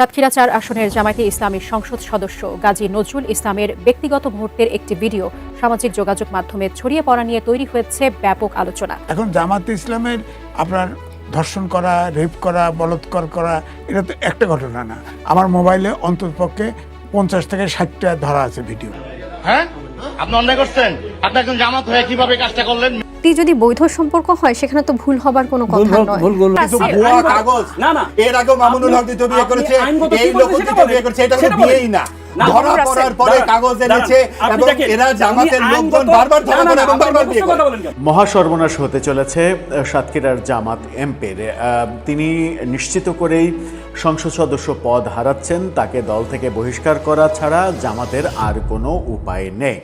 সাতক্ষীরা ৪ আসনের জামায়াতে ইসলামীর সংসদ সদস্য গাজী নজরুল ইসলামের ব্যক্তিগত মুহূর্তের একটি ভিডিও সামাজিক যোগাযোগ মাধ্যমে ছড়িয়ে পড়া নিয়ে তৈরি হয়েছে ব্যাপক আলোচনা। এখন জামায়াতে ইসলামের আপনার ধর্ষণ করা, রেপ করা, বলাৎকার করা এটা তো একটা ঘটনা না। আমার মোবাইলে অন্ততপক্ষে 50 থেকে 60টা ধরা আছে ভিডিও। হ্যাঁ, আপনি অন্যায় করছেন। আপনি একজন জামাত হয়ে কিভাবে কাজটা করলেন? যদি বৈধ সম্পর্ক হয় সেখানে তো ভুল হবার কোনো কথা নয়। কিন্তু ভুয়া কাগজ না এর আগে মামুনুল হক দ্বিতীয় বিয়ে করেছে, এই লোক দ্বিতীয় বিয়ে করেছে, এটা কোনো বিয়েই না। ধরা পড়ার পরে কাগজ এনেছে এবং এরা জামাতের লোকজন বারবার ধরা পড়ে এবং বারবার বিয়ে করে। মহাসর্বনাশ হতে চলেছে সাতক্ষীরার জামাত এমপির। তিনি নিশ্চিত করেই সংসদ সদস্য পদ হারাচ্ছেন। তাকে দল থেকে বহিষ্কার করা ছাড়া জামাতের আর কোনো উপায় নেই।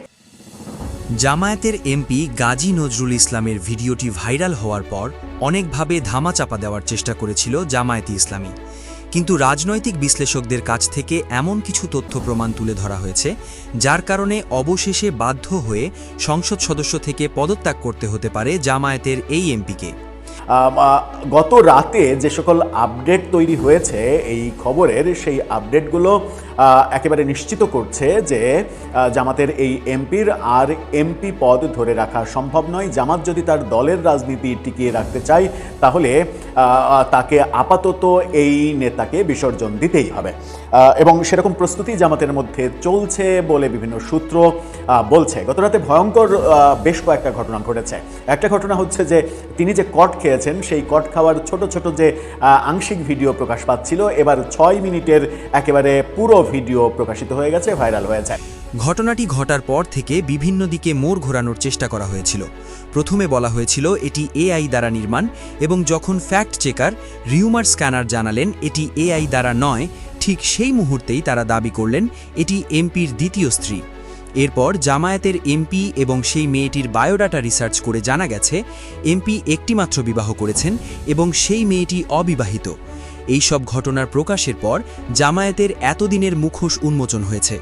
জামায়াতের এমপি গাজী নজরুল ইসলামের ভিডিওটি ভাইরাল হওয়ার পর অনেকভাবে ধামাচাপা দেওয়ার চেষ্টা করেছিল জামায়াতে ইসলামী, কিন্তু রাজনৈতিক বিশ্লেষকদের কাছ থেকে এমন কিছু তথ্য প্রমাণ তুলে ধরা হয়েছে যার কারণে অবশেষে বাধ্য হয়ে সংসদ সদস্য থেকে পদত্যাগ করতে হতে পারে জামায়াতের এই এমপিকে। গত রাতে যে সকল আপডেট তৈরি হয়েছে এই খবরের, সেই আপডেটগুলো একেবারে নিশ্চিত করছে যে জামাতের এই এমপির আর এমপি পদ ধরে রাখা সম্ভব নয়। জামাত যদি তার দলের রাজনীতি টিকিয়ে রাখতে চায় তাহলে তাকে আপাতত এই নেতাকে বিসর্জন দিতেই হবে এবং সেরকম প্রস্তুতি জামাতের মধ্যে চলছে বলে বিভিন্ন সূত্র বলছে। গত রাতে ভয়ঙ্কর বেশ কয়েকটা ঘটনা ঘটেছে। একটা ঘটনা হচ্ছে যে তিনি যে কট খেয়েছেন সেই কট খাওয়ার ছোট ছোট যে আংশিক ভিডিও প্রকাশ পাচ্ছিল, এবার 6 মিনিটের একেবারে পুরো ভিডিও প্রকাশিত হয়ে গেছে, ভাইরাল হয়েছে। ঘটনাটি ঘটার পর থেকে বিভিন্ন দিকে মোড় ঘোরানোর চেষ্টা করা হয়েছিল। প্রথমে বলা হয়েছিল এটি এআই দ্বারা নির্মাণ, এবং যখন ফ্যাক্ট চেকার রিউমার স্ক্যানার জানালেন এটি এআই দ্বারা নয়, ঠিক সেই মুহূর্তেই তারা দাবি করলেন এটি এমপির দ্বিতীয় স্ত্রী। এরপর জামায়াতের এমপি এবং সেই মেয়েটির বায়োডাটা রিসার্চ করে জানা গেছে এমপি একটিমাত্র বিবাহ করেছেন এবং সেই মেয়েটি অবিবাহিত। এই সব ঘটনার প্রকাশের পর জামায়াতের এতদিনের মুখোশ উন্মোচন হয়েছে।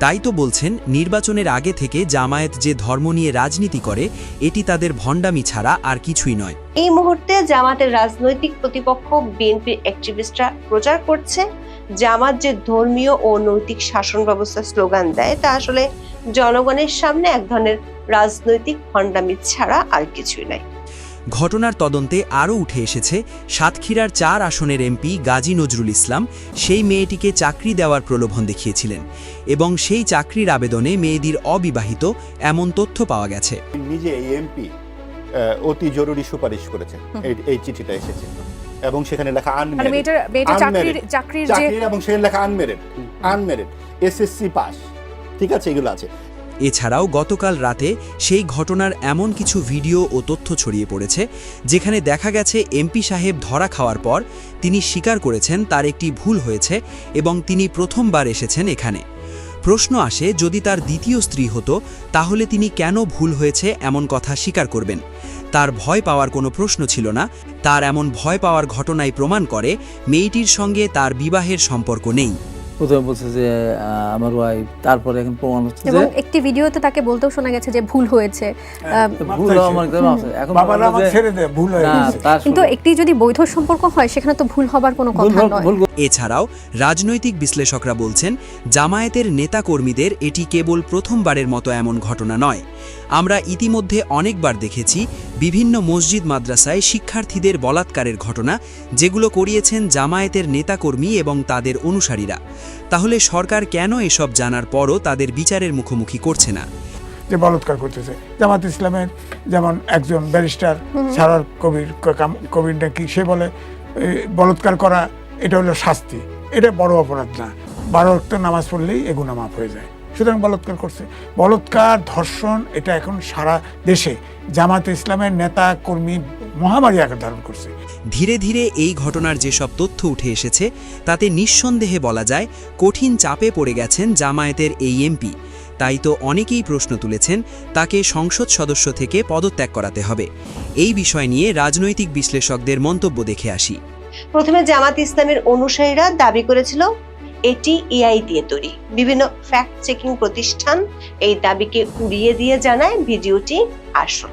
তাই তো বলছেন নির্বাচনের আগে থেকে জামায়াত যে ধর্ম নিয়ে রাজনীতি করে এটি তাদের ভণ্ডামি ছাড়া আর কিছুই নয়। এই মুহূর্তে জামাতের রাজনৈতিক প্রতিপক্ষ বিএনপির অ্যাক্টিভিস্টরা প্রচার করছে জামাত যে ধর্মীয় ও নৈতিক শাসন ব্যবস্থার স্লোগান দেয় তা আসলে জনগণের সামনে এক ধরনের রাজনৈতিক ভণ্ডামি ছাড়া আর কিছুই নাই। ঘটনার তদন্তে আরও উঠে এসেছে সাতক্ষীরার 4 আসনের এমপি গাজী নজরুল ইসলাম সেই মেয়েটিকে চাকরি দেওয়ার প্রলোভন দেখিয়েছিলেন এবং সেই চাকরির আবেদনে মেয়েদের অবিবাহিত এমন তথ্য পাওয়া গেছে। নিজে এই এমপি অতি জরুরি সুপারিশ করেছেন, এই চিঠিটা এসেছে এবং সেখানে লেখা আনমেরিড এবং সেখানে লেখা আনমেরিড এসএসসি পাস, ঠিক আছে, এগুলো আছে। এছাড়াও গতকাল রাতে সেই ঘটনার এমন কিছু ভিডিও ও তথ্য ছড়িয়ে পড়েছে যেখানে দেখা গেছে এমপি সাহেব ধরা খাওয়ার পর তিনি স্বীকার করেছেন তার একটি ভুল হয়েছে এবং তিনি প্রথমবার এসেছেন এখানে। প্রশ্ন আসে যদি তার দ্বিতীয় স্ত্রী হতো তাহলে তিনি কেন ভুল হয়েছে এমন কথা স্বীকার করবেন? তার ভয় পাওয়ার কোনো প্রশ্ন ছিল না। তার এমন ভয় পাওয়ার ঘটনাই প্রমাণ করে মেয়েটির সঙ্গে তার বিবাহের সম্পর্ক নেই। প্রথমে বলছে যে আমার ওয়াইফ, তারপরে এখন প্রমাণ হচ্ছে যে একটি ভিডিওতে তাকে বলতেও শোনা গেছে যে ভুল হয়েছে, ভুল আমার এখন বাবা আমার ছেড়ে দে, ভুল হয়ে গেছে। কিন্তু একটি যদি বৈধ সম্পর্ক হয় সেখানে তো ভুল হবার কোনো কথা নয়। এছাড়াও রাজনৈতিক বিশ্লেষকরা বলছেন জামায়াতের নেতাকর্মীদের এটি কেবল প্রথমবারের মতো এমন ঘটনা নয়। আমরা ইতিমধ্যে অনেকবার দেখেছি বিভিন্ন মসজিদ মাদ্রাসায় শিক্ষার্থীদের বলাৎকারের ঘটনা, যেগুলো করিয়েছেন জামায়াতের নেতাকর্মী এবং তাদের অনুসারীরা। তাহলে সরকার কেন এসব জানার পরও তাদের বিচারের মুখোমুখি করছে না? যে বলাৎকার করতেছে জামাত ইসলামের, যেমন একজন ব্যারিস্টার সারার কবির নাকি সে বলে বলাৎকার করা এটা হলো শাস্তি, এটা বড় অপরাধ না, 12 ওয়াক্ত নামাজ পড়লেই এ গুনাহ মাফ হয়ে যায়। সুতরাং বলাৎকার করছে, বলাৎকার, ধর্ষণ, এটা এখন সারা দেশে জামাত ইসলামের নেতা কর্মী মহামারী আকার ধারণ করছে। ধীরে ধীরে এই ঘটনার যেসব তথ্য উঠে এসেছে তাতে নিঃসন্দেহে বলা যায় কঠিন চাপে পড়ে গেছেন জামায়াতের এই এমপি। তাই তো অনেকেই প্রশ্ন তুলেছেন তাকে সংসদ সদস্য থেকে পদত্যাগ করাতে হবে। এই বিষয় নিয়ে রাজনৈতিক বিশ্লেষকদের মন্তব্য দেখে আসি। প্রথমে জামাত ইসলামের অনুসারীরা দাবি করেছিল এটি এআই দিয়ে তৈরি। বিভিন্ন ফ্যাক্ট চেকিং প্রতিষ্ঠান এই দাবিকে উড়িয়ে দিয়ে জানায় ভিডিওটি আসল।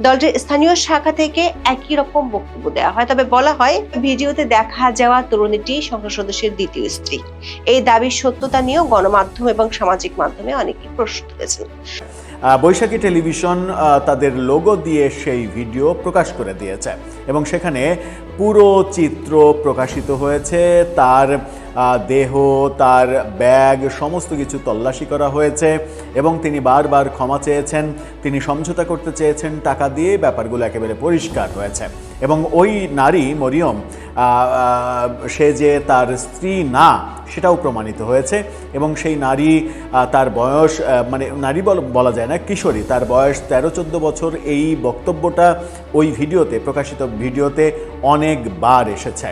দলটির স্থানীয় শাখা থেকে একই রকম বক্তব্য দেওয়া হয়, তবে বলা হয় ভিডিওতে দেখা যাওয়া তরুণীটি সংসদ সদস্যের দ্বিতীয় স্ত্রী। এই দাবির সত্যতা নিয়েও গণমাধ্যম এবং সামাজিক মাধ্যমে অনেকেই প্রশ্ন তুলেছেন। বৈশাখী টেলিভিশন তাদের লোগো দিয়ে সেই ভিডিও প্রকাশ করে দিয়েছে এবং সেখানে পুরো চিত্র প্রকাশিত হয়েছে। তার দেহ, তার ব্যাগ সমস্ত কিছু তল্লাশি করা হয়েছে এবং তিনি বারবার ক্ষমা চেয়েছেন, তিনি সমঝোতা করতে চেয়েছেন টাকা দিয়ে। ব্যাপারগুলো একেবারে পরিষ্কার হয়েছে এবং ওই নারী মরিয়ম সে যে তার স্ত্রী না সেটাও প্রমাণিত হয়েছে এবং সেই নারী, তার বয়স মানে নারী বলা যায় না, কিশোরী, তার বয়স 13-14 বছর। এই বক্তব্যটা ওই ভিডিওতে, প্রকাশিত ভিডিওতে অনেকবার এসেছে।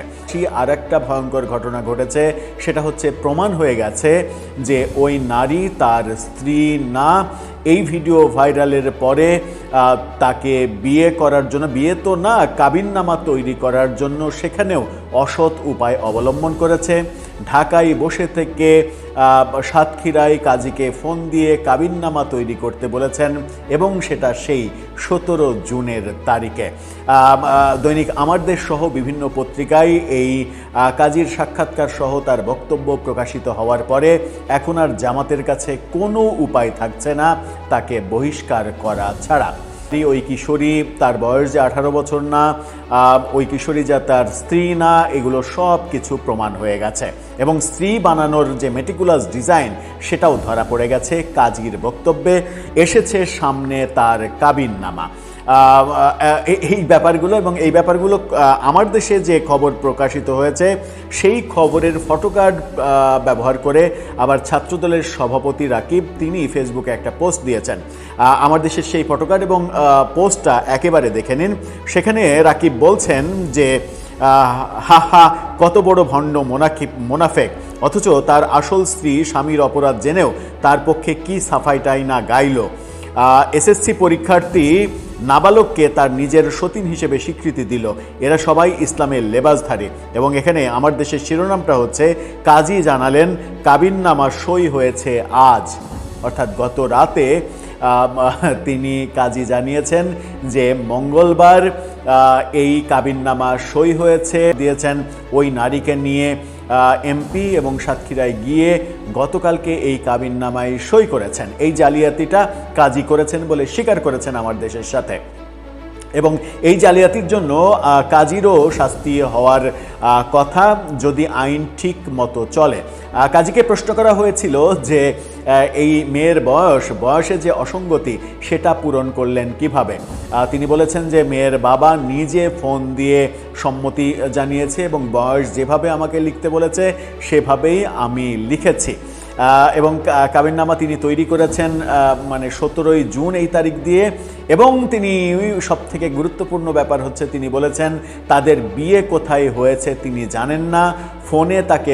আর একটা ভয়ঙ্কর ঘটনা ঘটেছে, সেটা হচ্ছে প্রমাণ হয়ে গেছে যে ওই নারী তার স্ত্রী না। এই ভিডিও ভাইরালের পরে তাকে বিয়ে করার জন্য, বিয়ে তো না, কাবিননামা তৈরি করার জন্য সেখানেও অসৎ উপায় অবলম্বন করেছে। ঢাকায় বসে থেকে সাতক্ষীরায় কাজীকে ফোন দিয়ে কাবিননামা তৈরি করতে বলেছেন এবং সেটা সেই 17 জুনের তারিখে। দৈনিক আমার দেশ সহ বিভিন্ন পত্রিকায় এই কাজীর সাক্ষাৎকার সহ তার বক্তব্য প্রকাশিত হওয়ার পরে এখন আর জামাতের কাছে কোনো উপায় থাকছে না তাকে বহিষ্কার করা ছাড়া। ওই কিশোরী, তার বয়স যে 18 বছর না, ওই কিশোরী যা তার স্ত্রী না, এগুলো সব কিছু প্রমাণ হয়ে গেছে এবং স্ত্রী বানানোর যে মেটিকুলাস ডিজাইন সেটাও ধরা পড়ে গেছে। কাজীর বক্তব্যে এসেছে সামনে তার কাবিননামা। এই ব্যাপারগুলো এবং এই ব্যাপারগুলো আমার দেশে যে খবর প্রকাশিত হয়েছে সেই খবরের ফটোকার্ড ব্যবহার করে আবার ছাত্রদলের সভাপতি রাকিব, তিনি ফেসবুকে একটা পোস্ট দিয়েছেন। আমার দেশের সেই ফটোকার্ড এবং পোস্টটা একেবারে দেখে নিন। সেখানে রাকিব বলছেন যে হা হা, কত বড় ভণ্ড মোনাফেক, অথচ তার আসল স্ত্রী স্বামীর অপরাধ জেনেও তার পক্ষে কি সাফাইটাই না গাইল। এসএসসি পরীক্ষার্থী নাবালককে তার নিজের সতীন হিসেবে স্বীকৃতি দিল। এরা সবাই ইসলামের লেবাসধারী। এবং এখানে আমার দেশের শিরোনামটা হচ্ছে, কাজী জানালেন কাবিননামা সই হয়েছে আজ, অর্থাৎ গত রাতে তিনি কাজী জানিয়েছেন যে মঙ্গলবার এই কাবিননামা সই হয়েছে। দিয়েছেন ওই নারীকে নিয়ে এমপি এবং সাতক্ষীরায় গিয়ে গতকালকে এই কাবিননামায় সই করেছেন। এই জালিয়াতিটা কাজী করেছেন বলে স্বীকার করেছেন আমার দেশের সাথে এবং এই জালিয়াতির জন্য কাজীরও শাস্তি হওয়ার কথা যদি আইন ঠিক মতো চলে। কাজীকে প্রশ্ন করা হয়েছিল যে এই মেয়ের বয়সে যে অসঙ্গতি সেটা পূরণ করলেন কিভাবে। তিনি বলেছেন যে মেয়ের বাবা নিজে ফোন দিয়ে সম্মতি জানিয়েছে এবং বয়স যেভাবে আমাকে লিখতে বলেছে সেভাবেই আমি লিখেছি এবং কাবিননামা তিনি তৈরি করেছেন মানে 17 জুন এই তারিখ দিয়ে। এবং তিনি সবথেকে গুরুত্বপূর্ণ ব্যাপার হচ্ছে, তিনি বলেছেন তাদের বিয়ে কোথায় হয়েছে তিনি জানেন না, ফোনে তাকে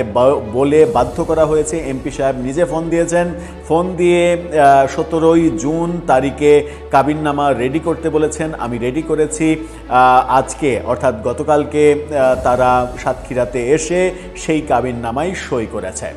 বলে বাধ্য করা হয়েছে। এমপি সাহেব নিজে ফোন দিয়েছেন, ফোন দিয়ে 17 জুন তারিখে কাবিননামা রেডি করতে বলেছেন। আমি রেডি করেছি আজকে, অর্থাৎ গতকালকে তারা সাতক্ষীরাতে এসে সেই কাবিননামায় সই করেছে।